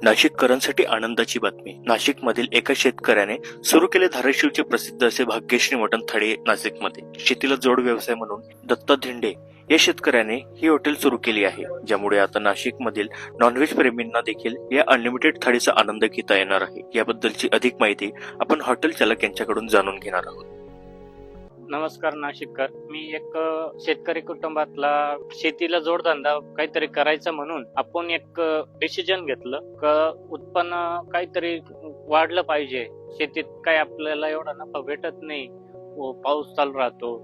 नाशिककरांसाठी आनंदाची बातमी. नाशिकमधील एका शेतकऱ्याने सुरू केले धाराशिवचे प्रसिद्ध असे भाग्यश्री मटण थाळी नाशिकमध्ये. शेतीला जोड व्यवसाय म्हणून दत्ता धेंडे या शेतकऱ्याने ही हॉटेल सुरू केली आहे, ज्यामुळे आता नाशिकमधील नॉनव्हेज प्रेमींना देखील या अनलिमिटेड थाळीचा आनंद घेता येणार आहे. याबद्दलची अधिक माहिती आपण हॉटेल चालक यांच्याकडून जाणून घेणार आहोत. नमस्कार नाशिककर, मी एक शेतकरी कुटुंबातला शेतीला जोडधंदा काहीतरी करायचं म्हणून आपण एक डिसिजन घेतलं का उत्पन्न काहीतरी वाढलं पाहिजे. शेतीत काय आपल्याला एवढा नफा भेटत नाही, पाऊस चालू राहतो,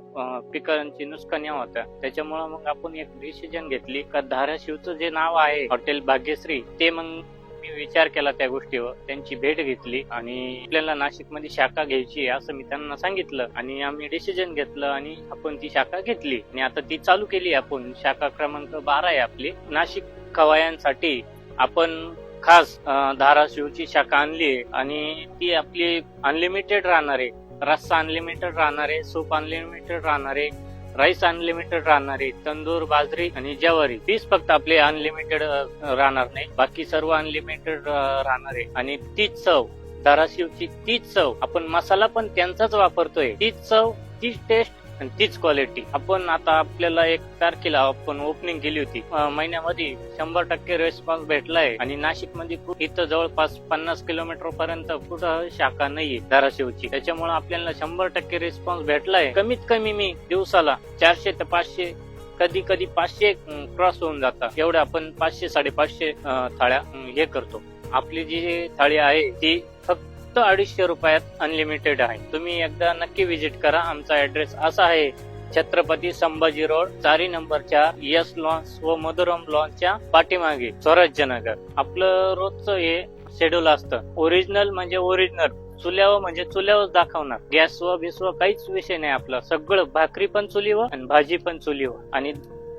पिकांची नुकसानी होत्या. त्याच्यामुळे मग आपण एक डिसिजन घेतली का धाराशिवचं जे नाव आहे हॉटेल भाग्यश्री, ते मग मी विचार केला त्या गोष्टीवर, त्यांची भेट घेतली आणि आपल्याला नाशिकमध्ये शाखा घ्यायची असं मी त्यांना सांगितलं आणि आम्ही डिसिजन घेतलं आणि आपण ती शाखा घेतली आणि आता ती चालू केली. आपण शाखा क्रमांक 12 आहे आपली. नाशिक खवय्यांसाठी आपण खास धाराशिवची शाखा आणली आणि ती आपली अनलिमिटेड राहणार आहे. रस्सा अनलिमिटेड राहणार आहे, सूप अनलिमिटेड राहणार आहे, राईस अनलिमिटेड राहणार आहे, तंदूर, बाजरी आणि ज्वारी पीस फक्त आपले अनलिमिटेड राहणार नाही, बाकी सर्व अनलिमिटेड राहणार आहे. आणि तीच चव धाराशिवची, तीच चव आपण मसाला पण त्यांचाच वापरतोय, तीच चव, तीच टेस्ट आणि तीच क्वालिटी. आपण आता आपल्याला 1 तारखेला आपण ओपनिंग केली होती. महिन्यामध्ये 100% रिस्पॉन्स भेटलाय आणि नाशिक मध्ये इथं जवळपास 50 किलोमीटर पर्यंत कुठं शाखा नाहीये धाराशिवची. त्याच्यामुळे आपल्याला 100% रिस्पॉन्स भेटलाय. कमीत कमी मी दिवसाला 400 ते 500, कधी कधी 500 क्रॉस होऊन जातात. एवढ्या आपण 500-550 थाळ्या हे करतो. आपली जी थाळी आहे ती फक्त 250 रुपयात अनलिमिटेड आहे. तुम्ही एकदा नक्की व्हिजिट करा. आमचा ऍड्रेस असा आहे, छत्रपती संभाजी रोड, 4 नंबर 4, यस लॉन्स व मधुरम लॉन्सच्या पाठीमागे, स्वराज्यनगर. आपलं रोजचं हे शेड्यूल असतं. ओरिजिनल म्हणजे ओरिजिनल, चुल्यावर म्हणजे चुल्यावर दाखवणार. गॅसवर बिसवर काहीच विषय नाही आपला. सगळं भाकरी पण चुलीवर आणि भाजी पण चुलीवर. आणि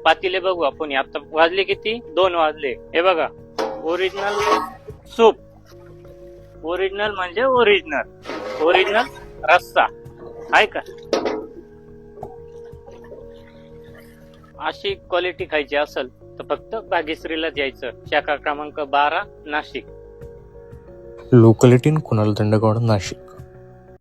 पातीले बघू आपण, आता वाजले किती? 2 वाजले. हे बघा, ओरिजिनल सूप, ओरिजिनल म्हणजे ओरिजिनल, ओरिजिनल रस्सा आहे का? अशी क्वालिटी खायची असेल तर फक्त भाग्यश्रीला द्यायचं. शाखा क्रमांक 12 नाशिक. लोकॅलिटी कुणाल दंडगौड, नाशिक.